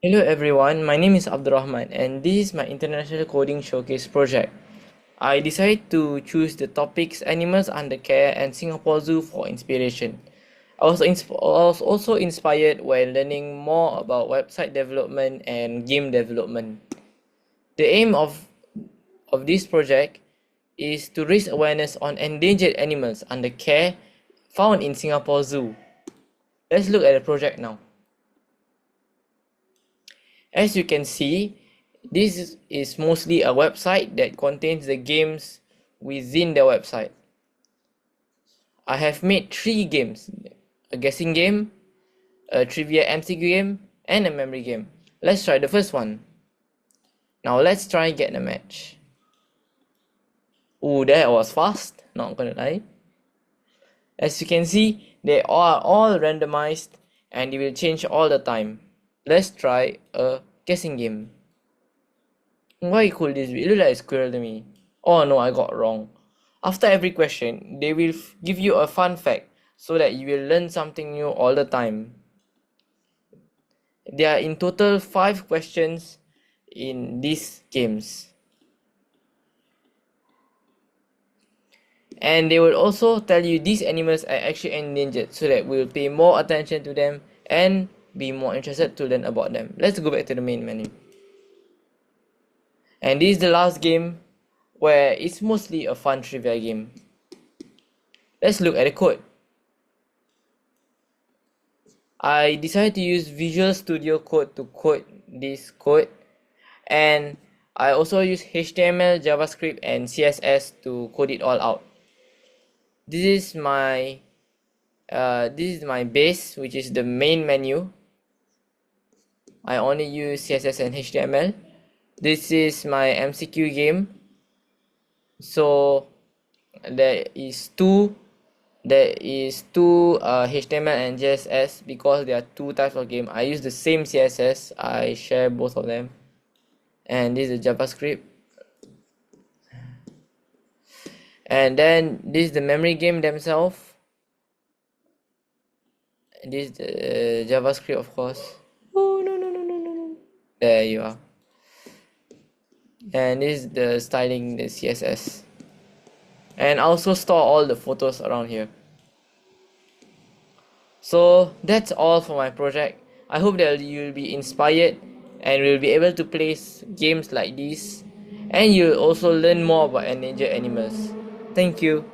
Hello everyone, my name is Abdurrahman and this is my International Coding Showcase project. I decided to choose the topics Animals Under Care and Singapore Zoo for inspiration. I was also inspired while learning more about website development and game development. The aim of this project is to raise awareness on endangered animals under care found in Singapore Zoo. Let's look at the project now. As you can see, this is mostly a website that contains the games within the website. I have made 3 games, a guessing game, a trivia MCQ game, and a memory game. Let's try the first one. Now let's try get a match. Ooh, that was fast, not gonna lie. As you can see, they are all randomized and they will change all the time. Let's try a guessing game. Why could this be? It looks like a squirrel to me. Oh no, I got wrong. After every question, they will give you a fun fact so that you will learn something new all the time. There are in total 5 questions in these games. And they will also tell you these animals are actually endangered so that we will pay more attention to them and be more interested to learn about them. Let's go back to the main menu. And this is the last game where it's mostly a fun trivia game. Let's look at the code. I decided to use Visual Studio Code to code this code, and I also use HTML, JavaScript and CSS to code it all out. This is my base, which is the main menu. I only use CSS and HTML. This is my MCQ game. So there is two HTML and CSS because there are 2 types of game. I use the same CSS. I share both of them. And this is the JavaScript. And then this is the memory game themselves. This is the JavaScript, of course. Oh no. There you are. And this is the styling, the CSS. And I also store all the photos around here. So that's all for my project. I hope that you'll be inspired and will be able to play games like this, and you'll also learn more about endangered animals. Thank you.